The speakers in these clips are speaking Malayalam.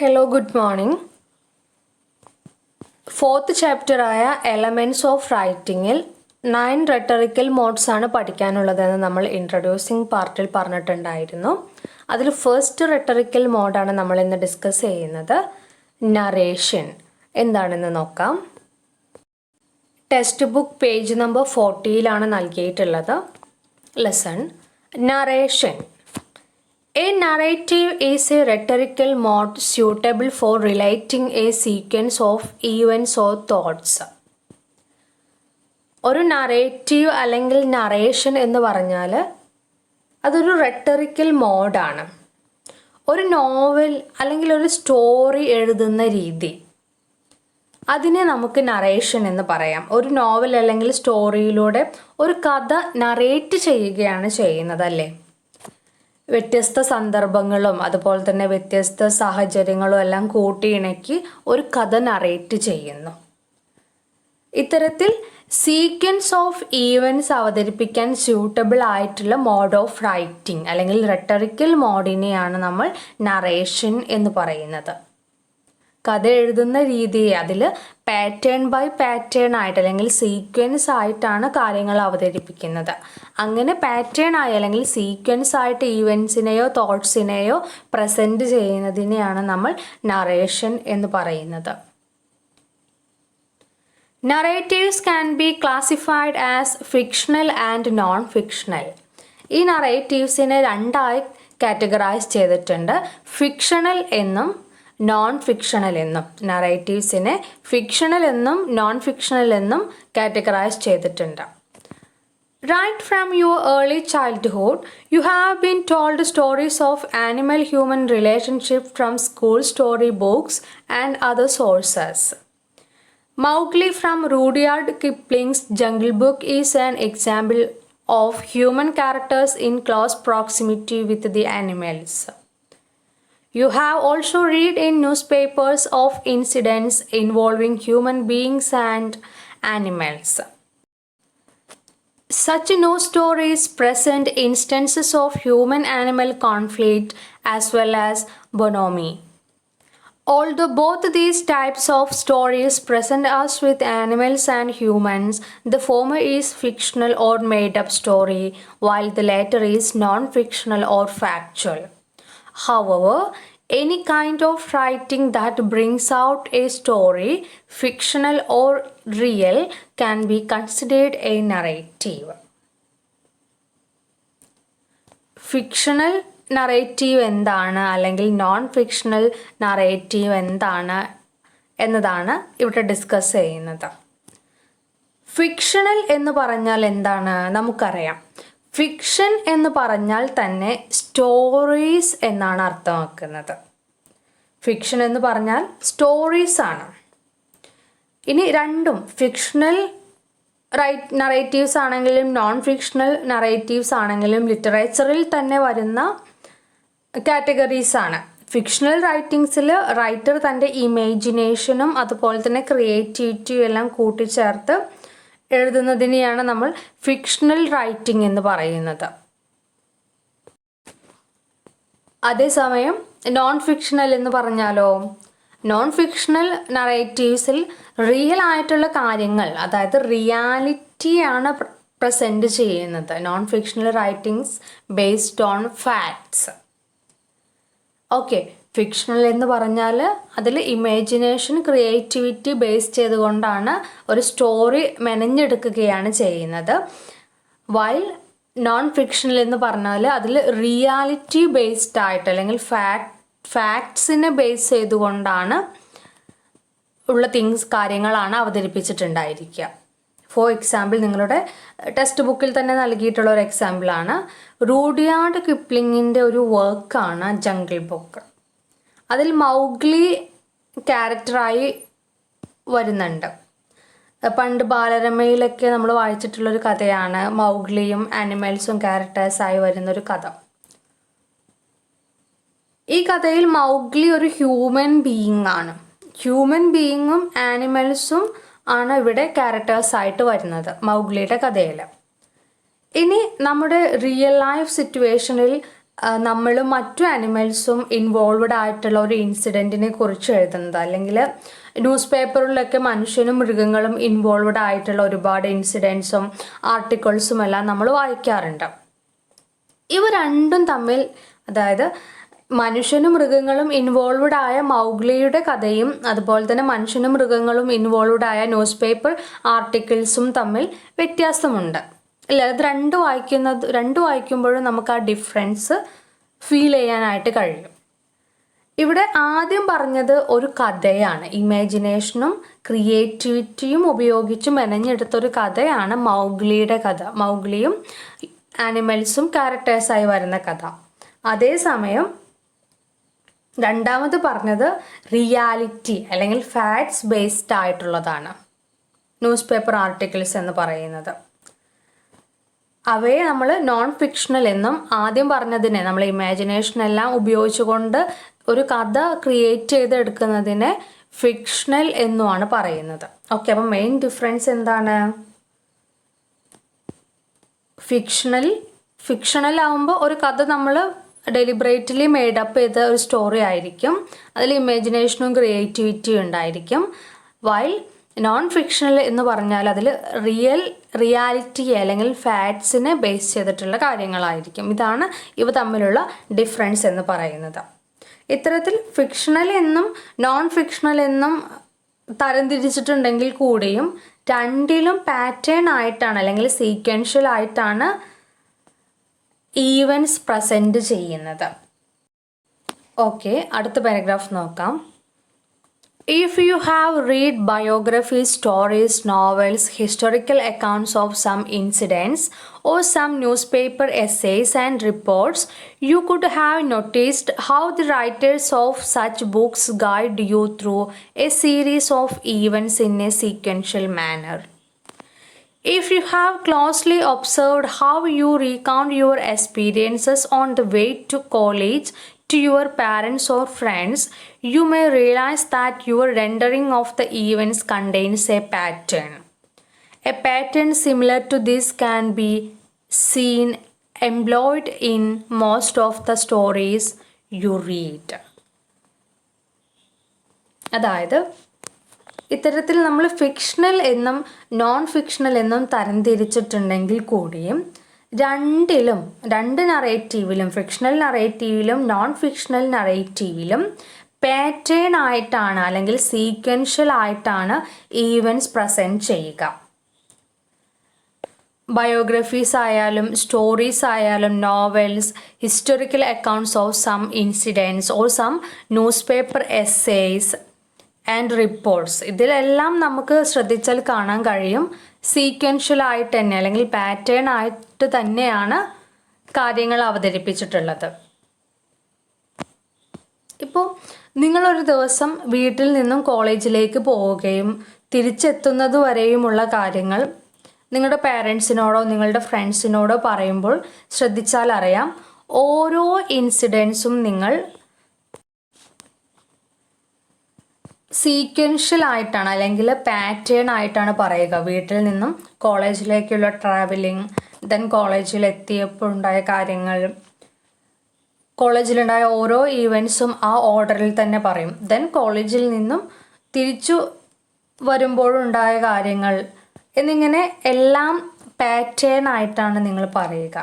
Hello, good morning. ഫോർത്ത് ചാപ്റ്ററായ എലമെൻറ്റ്സ് ഓഫ് റൈറ്റിങ്ങിൽ 9 റെട്ടറിക്കൽ മോഡ്സ് ആണ് പഠിക്കാനുള്ളതെന്ന് നമ്മൾ ഇൻട്രൊഡ്യൂസിങ് പാർട്ടിൽ പറഞ്ഞിട്ടുണ്ടായിരുന്നു. അതിൽ ഫസ്റ്റ് റെട്ടറിക്കൽ മോഡാണ് നമ്മൾ ഇന്ന് ഡിസ്കസ് ചെയ്യുന്നത്. നറേഷൻ എന്താണെന്ന് നോക്കാം. ടെക്സ്റ്റ് ബുക്ക് പേജ് നമ്പർ 40 നൽകിയിട്ടുള്ളത്. Lesson narration. A narrative is a rhetorical mode suitable for relating a sequence of events or thoughts. ഒരു നറേറ്റീവ് അല്ലെങ്കിൽ നറേഷൻ എന്ന് പറഞ്ഞാൽ അതൊരു റെട്ടറിക്കൽ മോഡാണ്. ഒരു നോവൽ അല്ലെങ്കിൽ ഒരു സ്റ്റോറി എഴുതുന്ന രീതി, അതിനെ നമുക്ക് നറേഷൻ എന്ന് പറയാം. ഒരു നോവൽ അല്ലെങ്കിൽ സ്റ്റോറിയിലൂടെ ഒരു കഥ നറേറ്റ് ചെയ്യുകയാണ് ചെയ്യുന്നത് അല്ലേ. വ്യത്യസ്ത സന്ദർഭങ്ങളും അതുപോലെ തന്നെ വ്യത്യസ്ത സാഹചര്യങ്ങളും എല്ലാം കൂട്ടിയിണക്കി ഒരു കഥ നറേറ്റ് ചെയ്യുന്നു. ഇത്തരത്തിൽ സീക്വൻസ് ഓഫ് ഈവൻറ്റ്സ് അവതരിപ്പിക്കാൻ സ്യൂട്ടബിൾ ആയിട്ടുള്ള മോഡ് ഓഫ് റൈറ്റിംഗ് അല്ലെങ്കിൽ റെട്ടറിക്കൽ മോഡിനെയാണ് നമ്മൾ നറേഷൻ എന്ന് പറയുന്നത്. കഥ എഴുതുന്ന രീതിയെ അതിൽ പാറ്റേൺ ബൈ പാറ്റേൺ ആയിട്ട് അല്ലെങ്കിൽ സീക്വൻസ് ആയിട്ടാണ് കാര്യങ്ങൾ അവതരിപ്പിക്കുന്നത്. അങ്ങനെ പാറ്റേൺ ആയി അല്ലെങ്കിൽ സീക്വൻസ് ആയിട്ട് ഈവൻസിനെയോ തോട്ട്സിനെയോ പ്രസൻറ്റ് ചെയ്യുന്നതിനെയാണ് നമ്മൾ നറേഷൻ എന്ന് പറയുന്നത്. Narratives can be classified as fictional and non fictional. ഈ നറേറ്റീവ്സിനെ രണ്ടായി കാറ്റഗറൈസ് ചെയ്തിട്ടുണ്ട്. ഫിക്ഷണൽ എന്നും നോൺ ഫിക്ഷണൽ എന്നും. നറേറ്റീവ്സിനെ ഫിക്ഷണൽ എന്നും നോൺ ഫിക്ഷണൽ എന്നും കാറ്റഗറൈസ് ചെയ്തിട്ടുണ്ട്. Right from your early childhood, you have been told stories of animal-human relationship from school story books and other sources. Mowgli from Rudyard Kipling's Jungle Book is an example of human characters in close proximity with the animals. You have also read in newspapers of incidents involving human beings and animals. Such news stories present instances of human-animal conflict as well as bonhomie. Although both these types of stories present us with animals and humans, the former is fictional or made-up story, while the latter is non-fictional or factual. However, any kind of writing that brings out a story, fictional or real, can be considered a narrative. Fictional narrative എന്താണ് അല്ലെങ്കിൽ നോൺ ഫിക്ഷണൽ നറേറ്റീവ് എന്താണ് എന്നതാണ് ഇവിടെ ഡിസ്കസ് ചെയ്യുന്നത്. ഫിക്ഷണൽ എന്ന് പറഞ്ഞാൽ എന്താണ് നമുക്കറിയാം. ഫിക്ഷൻ എന്ന് പറഞ്ഞാൽ തന്നെ സ്റ്റോറീസ് എന്നാണ് അർത്ഥമാക്കുന്നത്. ഫിക്ഷൻ എന്ന് പറഞ്ഞാൽ സ്റ്റോറീസ് ആണ്. ഇനി രണ്ടും ഫിക്ഷണൽ നറേറ്റീവ്സ് ആണെങ്കിലും നോൺ ഫിക്ഷണൽ നറേറ്റീവ്സ് ആണെങ്കിലും ലിറ്ററേച്ചറിൽ തന്നെ വരുന്ന കാറ്റഗറീസ് ആണ്. ഫിക്ഷണൽ റൈറ്റിങ്സിൽ റൈറ്റർ തൻ്റെ ഇമേജിനേഷനും അതുപോലെ തന്നെ ക്രിയേറ്റിവിറ്റിയും എല്ലാം കൂട്ടിച്ചേർത്ത് എഴുതുന്നതിനെയാണ് നമ്മൾ ഫിക്ഷണൽ റൈറ്റിംഗ് എന്ന് പറയുന്നത്. അതേസമയം നോൺ ഫിക്ഷണൽ എന്ന് പറഞ്ഞാലോ, നോൺ ഫിക്ഷണൽ നറേറ്റീവ്സിൽ റിയൽ ആയിട്ടുള്ള കാര്യങ്ങൾ, അതായത് റിയാലിറ്റിയാണ് പ്രസൻറ്റ് ചെയ്യുന്നത്. Non fictional writings based on facts. Okay, fictional എന്ന് പറഞ്ഞാൽ അതിൽ ഇമാജിനേഷൻ ക്രിയേറ്റിവിറ്റി ബേസ് ചെയ്തുകൊണ്ടാണ് ഒരു സ്റ്റോറി മെനഞ്ഞെടുക്കുകയാണ് ചെയ്യുന്നത്. വൈൽ നോൺ ഫിക്ഷണൽ എന്ന് പറഞ്ഞാൽ അതിൽ റിയാലിറ്റി ബേസ്ഡ് ആയിട്ട് അല്ലെങ്കിൽ ഫാക്ട്സിനെ ബേസ് ചെയ്തുകൊണ്ടാണ് ഉള്ള കാര്യങ്ങളാണ് അവതരിപ്പിച്ചിട്ടുണ്ടായിരിക്കുക. ഫോർ എക്സാമ്പിൾ, നിങ്ങളുടെ ടെക്സ്റ്റ് ബുക്കിൽ തന്നെ നൽകിയിട്ടുള്ള ഒരു എക്സാമ്പിളാണ് റൂഡിയാർഡ് കിപ്ലിങ്ങിൻ്റെ ഒരു വർക്കാണ് ജംഗിൾ ബുക്ക്. അതിൽ മൗഗ്ലി ക്യാരക്ടറായി വരുന്നുണ്ട്. പണ്ട് ബാലരമയിലൊക്കെ നമ്മൾ വായിച്ചിട്ടുള്ളൊരു കഥയാണ് മൗഗ്ലിയും ആനിമൽസും ക്യാരക്ടേഴ്സായി വരുന്നൊരു കഥ. ഈ കഥയിൽ മൗഗ്ലി ഒരു ഹ്യൂമൻ ബീയിങ് ആണ്. ഹ്യൂമൻ ബീയിങ്ങും ആനിമൽസും ആണ് ഇവിടെ ക്യാരക്ടേഴ്സായിട്ട് വരുന്നത് മൗഗ്ലിയുടെ കഥയിൽ. ഇനി നമ്മുടെ റിയൽ ലൈഫ് സിറ്റുവേഷനിൽ നമ്മളും മറ്റു ആനിമൽസും ഇൻവോൾവഡ് ആയിട്ടുള്ള ഒരു ഇൻസിഡൻറ്റിനെ കുറിച്ച് എഴുതുന്നത്, അല്ലെങ്കിൽ ന്യൂസ് പേപ്പറിലൊക്കെ മനുഷ്യനും മൃഗങ്ങളും ഇൻവോൾവഡ് ആയിട്ടുള്ള ഒരുപാട് ഇൻസിഡൻസും ആർട്ടിക്കിൾസും എല്ലാം നമ്മൾ വായിക്കാറുണ്ട്. ഇവ രണ്ടും തമ്മിൽ, അതായത് മനുഷ്യനും മൃഗങ്ങളും ഇൻവോൾവഡ് ആയ മൗഗ്ലിയുടെ കഥയും അതുപോലെ തന്നെ മനുഷ്യനും മൃഗങ്ങളും ഇൻവോൾവഡ് ആയ ന്യൂസ് പേപ്പർ ആർട്ടിക്കിൾസും തമ്മിൽ വ്യത്യാസമുണ്ട്. അല്ല, അത് രണ്ട് വായിക്കുമ്പോഴും നമുക്ക് ആ ഡിഫറൻസ് ഫീൽ ചെയ്യാനായിട്ട് കഴിയും. ഇവിടെ ആദ്യം പറഞ്ഞത് ഒരു കഥയാണ്, ഇമാജിനേഷനും ക്രിയേറ്റിവിറ്റിയും ഉപയോഗിച്ച് മെനഞ്ഞെടുത്തൊരു കഥയാണ് മൗഗ്ലിയുടെ കഥ, മൗഗ്ലിയും ആനിമൽസും ക്യാരക്ടേഴ്സായി വരുന്ന കഥ. അതേസമയം രണ്ടാമത് പറഞ്ഞത് റിയാലിറ്റി അല്ലെങ്കിൽ ഫാക്ട്സ് ബേസ്ഡ് ആയിട്ടുള്ളതാണ് ന്യൂസ് പേപ്പർ ആർട്ടിക്കിൾസ് എന്ന് പറയുന്നത്. അവയെ നമ്മൾ നോൺ ഫിക്ഷണൽ എന്നും, ആദ്യം പറഞ്ഞതിനെ നമ്മൾ ഇമാജിനേഷൻ എല്ലാം ഉപയോഗിച്ചുകൊണ്ട് ഒരു കഥ ക്രിയേറ്റ് ചെയ്തെടുക്കുന്നതിനെ ഫിക്ഷണൽ എന്നുമാണ് പറയുന്നത്. ഓക്കെ, അപ്പം മെയിൻ ഡിഫറൻസ് എന്താണ്? ഫിക്ഷണൽ ആവുമ്പോൾ ഒരു കഥ നമ്മൾ ഡെലിബറേറ്റ്ലി മെയ്ഡപ്പ് ചെയ്ത ഒരു സ്റ്റോറി ആയിരിക്കും, അതിൽ ഇമാജിനേഷനും ക്രിയേറ്റിവിറ്റിയും ഉണ്ടായിരിക്കും. വൈൽ നോൺ ഫിക്ഷണൽ എന്ന് പറഞ്ഞാൽ അതിൽ റിയാലിറ്റി അല്ലെങ്കിൽ ഫാക്ട്സിനെ ബേസ് ചെയ്തിട്ടുള്ള കാര്യങ്ങളായിരിക്കും. ഇതാണ് ഇവ തമ്മിലുള്ള ഡിഫറൻസ് എന്ന് പറയുന്നത്. ഇത്തരത്തിൽ ഫിക്ഷണൽ എന്നും നോൺ ഫിക്ഷണൽ എന്നും തരംതിരിച്ചിട്ടുണ്ടെങ്കിൽ കൂടിയും രണ്ടിലും പാറ്റേൺ ആയിട്ടാണ് അല്ലെങ്കിൽ സീക്വൻഷ്യൽ ആയിട്ടാണ് ഈവൻസ് പ്രസൻറ്റ് ചെയ്യുന്നത്. ഓക്കെ, അടുത്ത പാരഗ്രാഫ് നോക്കാം. If you have read biographies, stories, novels, historical accounts of some incidents, or some newspaper essays and reports, you could have noticed how the writers of such books guide you through a series of events in a sequential manner. If you have closely observed how you recount your experiences on the way to college, to your parents or friends, you may realize that your rendering of the events contains a pattern. A pattern similar to this can be seen employed in most of the stories you read. അതായത് ഇത്തരത്തിൽ നമ്മൾ ഫിക്ഷണൽ എന്നും നോൺ ഫിക്ഷണൽ എന്നും തരംതിരിച്ചിട്ടുണ്ടെങ്കിൽ കൂടിയും രണ്ട് നറേറ്റീവിലും, ഫിക്ഷണൽ നറേറ്റീവിലും നോൺ ഫിക്ഷണൽ നറേറ്റീവിലും പാറ്റേൺ ആയിട്ടാണ് അല്ലെങ്കിൽ സീക്വൻഷ്യൽ ആയിട്ടാണ് ഈവൻസ് പ്രസൻറ്റ് ചെയ്യുക. ബയോഗ്രഫീസ് ആയാലും സ്റ്റോറീസ് ആയാലും novels, historical accounts of some incidents or some newspaper essays and reports, ഇതിലെല്ലാം നമുക്ക് ശ്രദ്ധിച്ചാൽ കാണാൻ കഴിയും സീക്വൻഷ്യൽ ആയിട്ട് തന്നെ അല്ലെങ്കിൽ പാറ്റേൺ ആയിട്ട് തന്നെയാണ് കാര്യങ്ങൾ അവതരിപ്പിച്ചിട്ടുള്ളത്. ഇപ്പോൾ നിങ്ങളൊരു ദിവസം വീട്ടിൽ നിന്നും കോളേജിലേക്ക് പോവുകയും തിരിച്ചെത്തുന്നത് വരെയുമുള്ള കാര്യങ്ങൾ നിങ്ങളുടെ പേരൻസിനോടോ നിങ്ങളുടെ ഫ്രണ്ട്സിനോടോ പറയുമ്പോൾ ശ്രദ്ധിച്ചാൽ അറിയാം, ഓരോ ഇൻസിഡൻസും നിങ്ങൾ സീക്വൻഷ്യൽ ആയിട്ടാണ് അല്ലെങ്കിൽ പാറ്റേൺ ആയിട്ടാണ് പറയുക. വീട്ടിൽ നിന്നും കോളേജിലേക്കുള്ള ട്രാവലിംഗ്, ദെൻ കോളേജിൽ എത്തിയപ്പോൾ ഉണ്ടായ കാര്യങ്ങൾ, കോളേജിലുണ്ടായ ഓരോ ഈവൻസും ആ ഓർഡറിൽ തന്നെ പറയും. ദെൻ കോളേജിൽ നിന്നും തിരിച്ചു വരുമ്പോഴുണ്ടായ കാര്യങ്ങൾ എന്നിങ്ങനെ എല്ലാം പാറ്റേൺ ആയിട്ടാണ് നിങ്ങൾ പറയുക.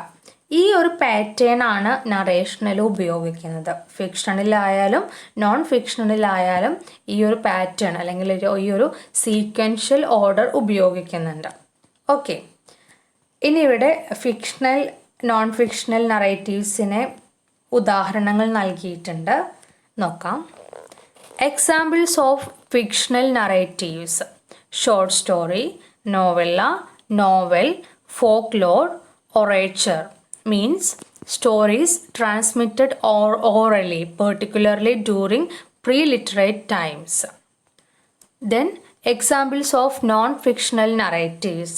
ഈ ഒരു പാറ്റേൺ ആണ് നറേഷനിൽ ഉപയോഗിക്കുന്നത്. ഫിക്ഷണിലായാലും നോൺ ഫിക്ഷണിലായാലും ഈ ഒരു പാറ്റേൺ അല്ലെങ്കിൽ ഈ ഒരു സീക്വൻഷ്യൽ ഓർഡർ ഉപയോഗിക്കുന്നുണ്ട്. ഓക്കെ, ഇനി ഇവിടെ ഫിക്ഷണൽ നോൺ ഫിക്ഷണൽ നറേറ്റീവ്സിനെ ഉദാഹരണങ്ങൾ നൽകിയിട്ടുണ്ട്, നോക്കാം. Examples of fictional narratives: short story, novella, novel, folklore, orature. Means stories transmitted orally, particularly during pre-literate times. Then examples of non-fictional narratives: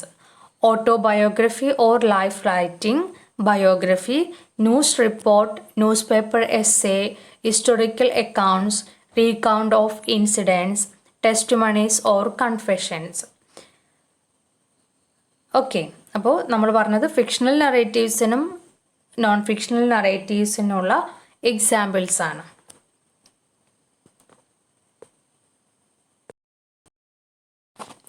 autobiography or life writing, biography, news report, newspaper essay, historical accounts, recount of incidents, testimonies or confessions. Okay, അപ്പോൾ നമ്മൾ പറഞ്ഞത് ഫിക്ഷണൽ നറേറ്റീവ്സിനും നോൺ ഫിക്ഷണൽ നറേറ്റീവ്സിനുള്ള എക്സാമ്പിൾസ് ആണ്.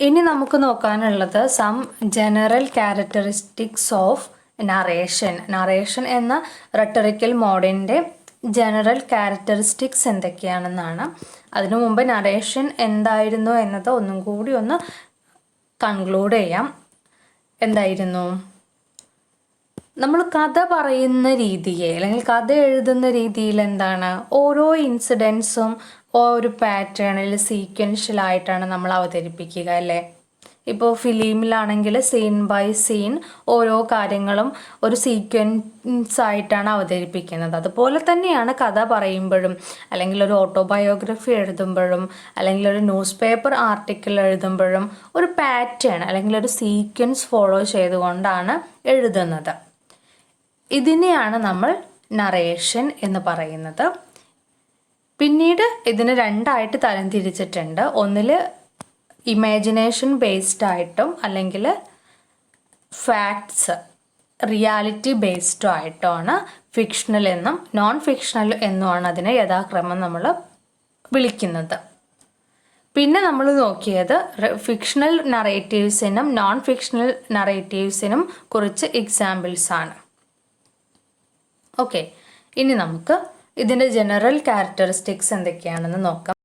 ഇനി നമുക്ക് നോക്കാനുള്ളത് some general characteristics of narration എന്ന റെട്ടറിക്കൽ മോഡിൻ്റെ ജനറൽ ക്യാരക്ടറിസ്റ്റിക്സ് എന്തൊക്കെയാണെന്നാണ്. അതിനു മുമ്പ് നറേഷൻ എന്തായിരുന്നു എന്നത് ഒന്നും കൂടി ഒന്ന് കൺക്ലൂഡ് ചെയ്യാം. എന്തായിരുന്നു? നമ്മൾ കഥ പറയുന്ന രീതിയെ അല്ലെങ്കിൽ കഥ എഴുതുന്ന രീതിയിൽ എന്താണ്, ഓരോ ഇൻസിഡൻസും ഒരു പാറ്റേണിൽ സീക്വൻഷ്യലായിട്ടാണ് നമ്മൾ അവതരിപ്പിക്കുക അല്ലേ. ഇപ്പോൾ ഫിലിമിലാണെങ്കിൽ സീൻ ബൈ സീൻ ഓരോ കാര്യങ്ങളും ഒരു സീക്വൻസ് ആയിട്ടാണ് അവതരിപ്പിക്കുന്നത്. അതുപോലെ തന്നെയാണ് കഥ പറയുമ്പോഴും അല്ലെങ്കിൽ ഒരു ഓട്ടോബയോഗ്രഫി എഴുതുമ്പോഴും അല്ലെങ്കിൽ ഒരു ന്യൂസ് പേപ്പർ ആർട്ടിക്കിൾ എഴുതുമ്പോഴും ഒരു പാറ്റേൺ അല്ലെങ്കിൽ ഒരു സീക്വൻസ് ഫോളോ ചെയ്തുകൊണ്ടാണ് എഴുതുന്നത്. ഇതിനെയാണ് നമ്മൾ നറേഷൻ എന്ന് പറയുന്നത്. പിന്നീട് ഇതിന് രണ്ടായിട്ട് തരംതിരിച്ചിട്ടുണ്ട്. ഒന്നിൽ ഇമാജിനേഷൻ ബേസ്ഡ് ആയിട്ടും അല്ലെങ്കിൽ ഫാക്ട്സ് റിയാലിറ്റി ബേസ്ഡും ആയിട്ടുമാണ് ഫിക്ഷണൽ എന്നും നോൺ ഫിക്ഷണൽ എന്നുമാണ് അതിനെ യഥാക്രമം നമ്മൾ വിളിക്കുന്നത്. പിന്നെ നമ്മൾ നോക്കിയത് ഫിക്ഷണൽ നറേറ്റീവ്സിനും നോൺ ഫിക്ഷണൽ നറേറ്റീവ്സിനും കുറച്ച് എക്സാമ്പിൾസ് ആണ്. ഓക്കെ, ഇനി നമുക്ക് ഇതിൻ്റെ ജനറൽ ക്യാരക്ടറിസ്റ്റിക്സ് എന്തൊക്കെയാണെന്ന് നോക്കാം.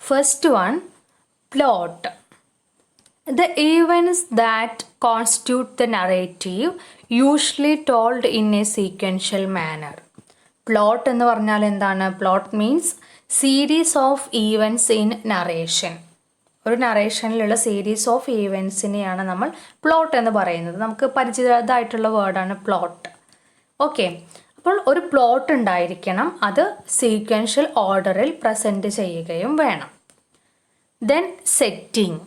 First one, plot. The events that constitute the narrative usually told in a sequential manner. Plot എന്ന് പറഞ്ഞാൽ എന്താണ്? Plot means series of events in narration. ഒരു നറേഷനിലുള്ള സീരീസ് ഓഫ് ഈവൻറ്റ്സിനെയാണ് നമ്മൾ പ്ലോട്ട് എന്ന് പറയുന്നത്. നമുക്ക് പരിചിതമായിട്ടുള്ള വേർഡാണ് പ്ലോട്ട്. ഓക്കെ, അപ്പോൾ ഒരു പ്ലോട്ട് ഉണ്ടായിരിക്കണം, അത് സീക്വൻഷ്യൽ ഓർഡറിൽ പ്രസൻറ്റ് ചെയ്യുകയും വേണം. Then setting,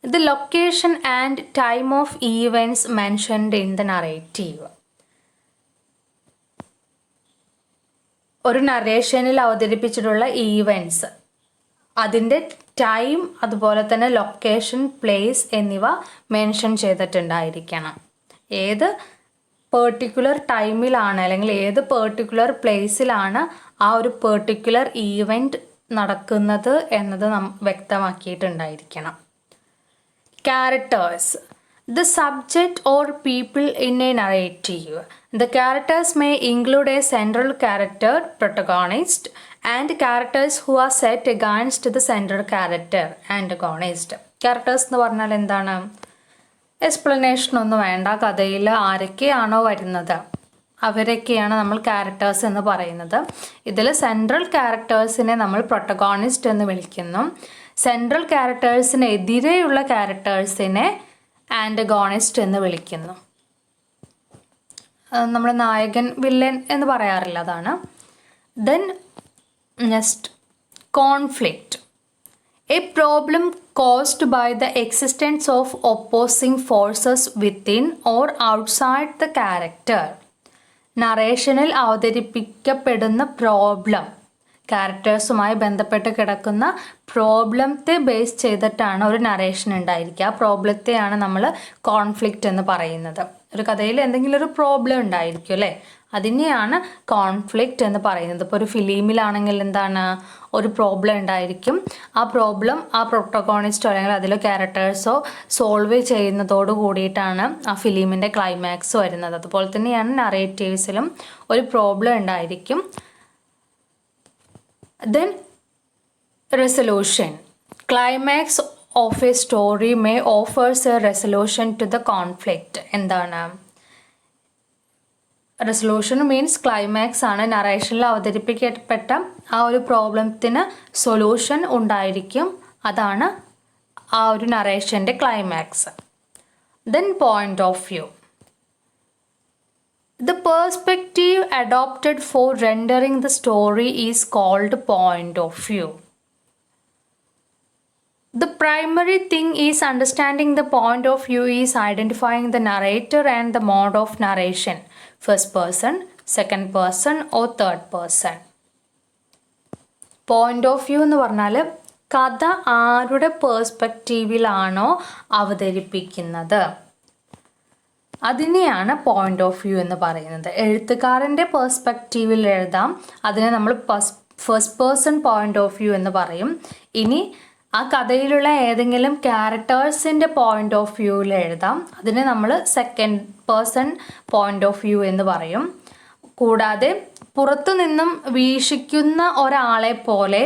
the location and time of events mentioned in the narrative. ഒരു നറേഷനിൽ അവതരിപ്പിച്ചിട്ടുള്ള ഈവൻറ്റ്സ്, അതിൻ്റെ ടൈം, അതുപോലെ തന്നെ ലൊക്കേഷൻ, പ്ലേസ് എന്നിവ മെൻഷൻ ചെയ്തിട്ടുണ്ടായിരിക്കണം. ഏത് പെർട്ടിക്കുലർ ടൈമിലാണ് അല്ലെങ്കിൽ ഏത് പെർട്ടിക്കുലർ പ്ലേസിലാണ് ആ ഒരു പെർട്ടിക്കുലർ ഈവൻറ്റ് നടക്കുന്നത് എന്നത് വ്യക്തമാക്കിയിട്ടുണ്ടായിരിക്കണം. Characters, the subject or people in a narrative. The characters may include a central character, protagonist, and characters who are set against the central character, antagonist. Characters എന്ന് പറഞ്ഞാൽ എന്താണ്? എക്സ്പ്ലനേഷൻ ഒന്നും വേണ്ട. കഥയിൽ ആരൊക്കെയാണോ വരുന്നത് അവരൊക്കെയാണ് നമ്മൾ ക്യാരക്ടേഴ്സ് എന്ന് പറയുന്നത്. ഇതിൽ സെൻട്രൽ ക്യാരക്ടേഴ്സിനെ നമ്മൾ പ്രൊട്ടഗോണിസ്റ്റ് എന്ന് വിളിക്കുന്നു. സെൻട്രൽ ക്യാരക്ടേഴ്സിന് എതിരെയുള്ള ക്യാരക്ടേഴ്സിനെ ആൻറ്റഗോണിസ്റ്റ് എന്ന് വിളിക്കുന്നു. നമ്മൾ നായകൻ വില്ലൻ എന്ന് പറയാറില്ല, അതാണ്. Then next, conflict. A problem caused by the existence of opposing forces within or outside the character. നറേഷനിൽ അവതരിപ്പിക്കപ്പെടുന്ന പ്രോബ്ലം, ക്യാരക്ടേഴ്സുമായി ബന്ധപ്പെട്ട് കിടക്കുന്ന പ്രോബ്ലത്തെ ബേസ് ചെയ്തിട്ടാണ് ഒരു നറേഷൻ ഉണ്ടായിരിക്കുക. ആ പ്രോബ്ലത്തെയാണ് നമ്മൾ കോൺഫ്ലിക്റ്റ് എന്ന് പറയുന്നത്. ഒരു കഥയിൽ എന്തെങ്കിലും ഒരു പ്രോബ്ലം ഉണ്ടായിരിക്കും അല്ലേ, അതിനെയാണ് കോൺഫ്ലിക്റ്റ് എന്ന് പറയുന്നത്. ഇപ്പോൾ ഒരു ഫിലിമിലാണെങ്കിൽ എന്താണ്, ഒരു പ്രോബ്ലം ഉണ്ടായിരിക്കും. ആ പ്രോബ്ലം ആ പ്രൊട്ടഗോണിസ്റ്റോ അല്ലെങ്കിൽ അതിലെ ക്യാരക്ടേഴ്സോ സോൾവ് ചെയ്യുന്നതോട് കൂടിയിട്ടാണ് ആ ഫിലിമിൻ്റെ ക്ലൈമാക്സ് വരുന്നത്. അതുപോലെ തന്നെയാണ് നറേറ്റീവ്സിലും ഒരു പ്രോബ്ലം ഉണ്ടായിരിക്കും. Then resolution. Climax of a story may offers a resolution to the conflict. എന്താണ് റെസൊല്യൂഷൻ? മീൻസ് ക്ലൈമാക്സ് ആണ്. നറേഷനിൽ അവതരിപ്പിക്കപ്പെട്ട ആ ഒരു പ്രോബ്ലത്തിന് സൊല്യൂഷൻ ഉണ്ടായിരിക്കും, അതാണ് ആ ഒരു നറേഷൻ്റെ climax. Then point of view. The perspective adopted for rendering the story is called point of view. The primary thing is understanding the point of view is identifying the narrator and the mode of narration, first person, second person or third person. Point of view എന്ന് പറഞ്ഞാൽ കഥ ആരുടെ പേഴ്സ്പെക്റ്റീവിലാണോ അവതരിപ്പിക്കുന്നത്. അതിനെയാണ് പോയിന്റ് ഓഫ് വ്യൂ എന്ന് പറയുന്നത്. എഴുത്തുകാരൻ്റെ പേഴ്സ്പെക്റ്റീവിൽ എഴുതാം, അതിനെ നമ്മൾ first person point of view എന്ന് പറയും. ഇനി ആ കഥയിലുള്ള ഏതെങ്കിലും ക്യാരക്ടേഴ്സിൻ്റെ പോയിന്റ് ഓഫ് വ്യൂവിൽ എഴുതാം, അതിനെ നമ്മൾ second person point of view എന്ന് പറയും. കൂടാതെ പുറത്തു നിന്നും വീക്ഷിക്കുന്ന ഒരാളെ പോലെ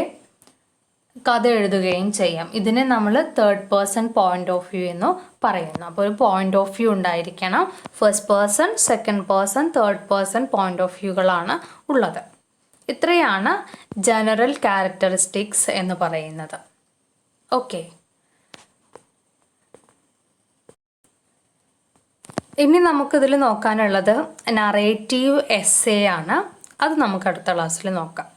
കഥ എഴുതുകയും ചെയ്യാം. ഇതിനെ നമ്മൾ third person point of view എന്ന് പറയുന്നു. അപ്പോൾ ഒരു പോയിന്റ് ഓഫ് വ്യൂ ഉണ്ടായിരിക്കണം. First person, second person, third person point of വ്യൂകളാണ് ഉള്ളത്. ഇത്രയാണ് ജനറൽ ക്യാരക്ടറിസ്റ്റിക്സ് എന്ന് പറയുന്നത്. ഓക്കെ, ഇനി നമുക്കിതിൽ നോക്കാനുള്ളത് നറേറ്റീവ് എസ്സേ ആണ്. അത് നമുക്ക് അടുത്ത ക്ലാസ്സിൽ നോക്കാം.